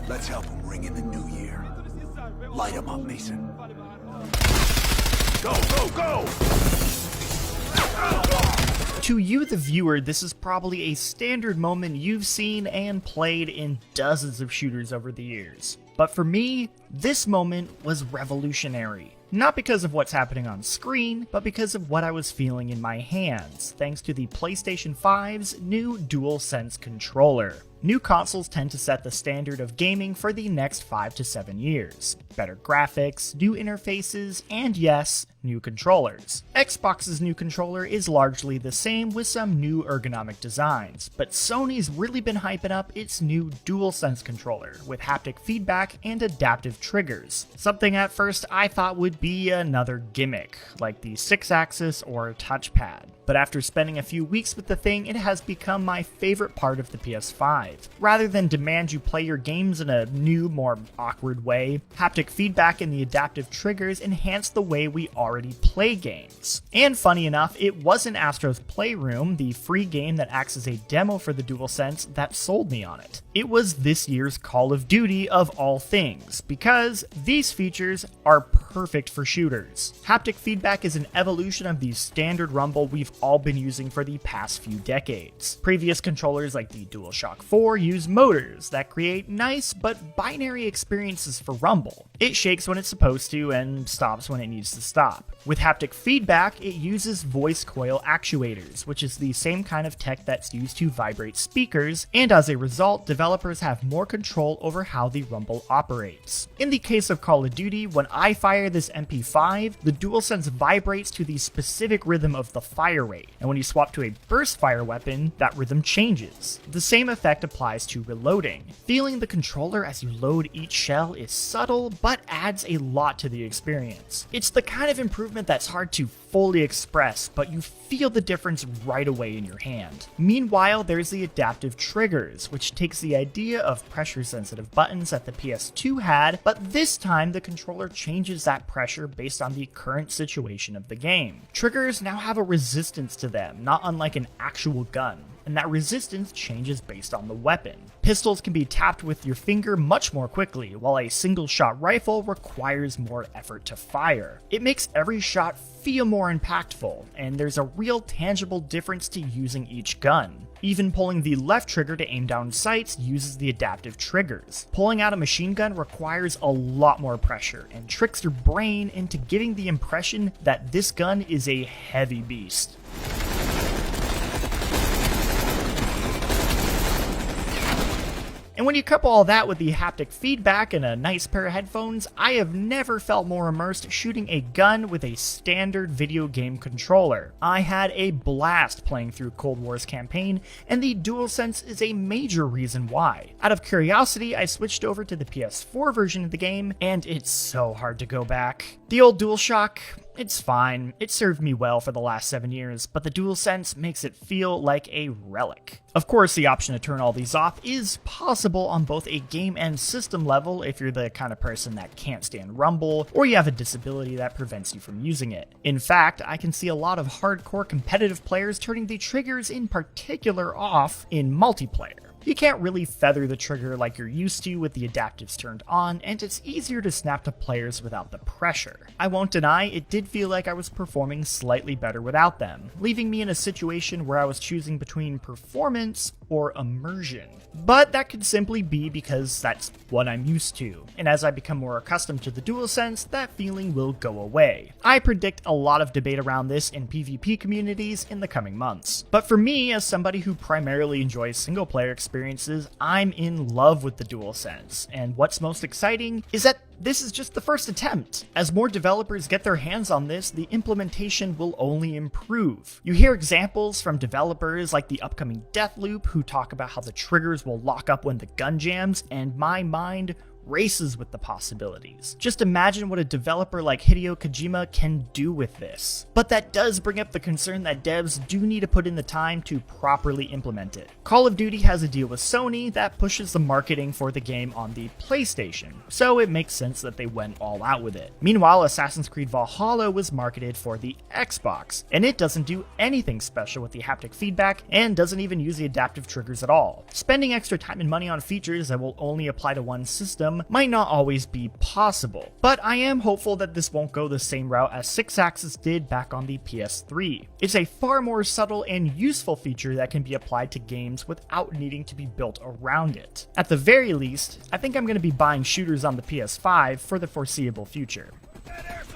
Let's help him ring in the new year. Light him up, Mason. Go, go, go! To you, the viewer, this is probably a standard moment you've seen and played in dozens of shooters over the years. But for me, this moment was revolutionary. Not because of what's happening on screen, but because of what I was feeling in my hands, thanks to the PlayStation 5's new DualSense controller. New consoles tend to set the standard of gaming for the next 5 to 7 years. Better graphics, new interfaces, and yes, new controllers. Xbox's new controller is largely the same with some new ergonomic designs, but Sony's really been hyping up its new DualSense controller with haptic feedback and adaptive triggers. Something at first I thought would be another gimmick, like the 6-axis or touchpad. But after spending a few weeks with the thing, it has become my favorite part of the PS5. Rather than demand you play your games in a new, more awkward way, haptic feedback and the adaptive triggers enhance the way we already play games. And funny enough, it wasn't Astro's Playroom, the free game that acts as a demo for the DualSense, that sold me on it. It was this year's Call of Duty of all things, because these features are perfect for shooters. Haptic feedback is an evolution of the standard rumble we've all been using for the past few decades. Previous controllers like the DualShock 4 use motors that create nice but binary experiences for rumble. It shakes when it's supposed to and stops when it needs to stop. With haptic feedback, it uses voice coil actuators, which is the same kind of tech that's used to vibrate speakers, and as a result, developers have more control over how the rumble operates. In the case of Call of Duty, when I fire this MP5, the DualSense vibrates to the specific rhythm of the fire rate, and when you swap to a burst fire weapon, that rhythm changes. The same effect applies to reloading. Feeling the controller as you load each shell is subtle, but adds a lot to the experience. It's the kind of improvement that's hard to fully express, but you feel the difference right away in your hand. Meanwhile, there's the adaptive triggers, which takes the idea of pressure-sensitive buttons that the PS2 had, but this time the controller changes that pressure based on the current situation of the game. Triggers now have a resistance to them, not unlike an actual gun, and that resistance changes based on the weapon. Pistols can be tapped with your finger much more quickly, while a single-shot rifle requires more effort to fire. It makes every shot feel more impactful, and there's a real tangible difference to using each gun. Even pulling the left trigger to aim down sights uses the adaptive triggers. Pulling out a machine gun requires a lot more pressure, and tricks your brain into getting the impression that this gun is a heavy beast. And when you couple all that with the haptic feedback and a nice pair of headphones, I have never felt more immersed shooting a gun with a standard video game controller. I had a blast playing through Cold War's campaign, and the DualSense is a major reason why. Out of curiosity, I switched over to the PS4 version of the game, and it's so hard to go back. The old DualShock, it's fine, it served me well for the last 7 years, but the DualSense makes it feel like a relic. Of course, the option to turn all these off is possible on both a game and system level if you're the kind of person that can't stand rumble, or you have a disability that prevents you from using it. In fact, I can see a lot of hardcore competitive players turning the triggers in particular off in multiplayer. You can't really feather the trigger like you're used to with the adaptives turned on, and it's easier to snap to players without the pressure. I won't deny, it did feel like I was performing slightly better without them, leaving me in a situation where I was choosing between performance or immersion. But that could simply be because that's what I'm used to, and as I become more accustomed to the DualSense, that feeling will go away. I predict a lot of debate around this in PvP communities in the coming months. But for me, as somebody who primarily enjoys single-player experiences, I'm in love with the DualSense, and what's most exciting is that this is just the first attempt. As more developers get their hands on this, the implementation will only improve. You hear examples from developers like the upcoming Deathloop who talk about how the triggers will lock up when the gun jams, and my mind races with the possibilities. Just imagine what a developer like Hideo Kojima can do with this. But that does bring up the concern that devs do need to put in the time to properly implement it. Call of Duty has a deal with Sony that pushes the marketing for the game on the PlayStation, so it makes sense that they went all out with it. Meanwhile, Assassin's Creed Valhalla was marketed for the Xbox, and it doesn't do anything special with the haptic feedback and doesn't even use the adaptive triggers at all. Spending extra time and money on features that will only apply to one system might not always be possible, but I am hopeful that this won't go the same route as 6-axis did back on the PS3. It's a far more subtle and useful feature that can be applied to games without needing to be built around it. At the very least, I think I'm going to be buying shooters on the PS5 for the foreseeable future. That air's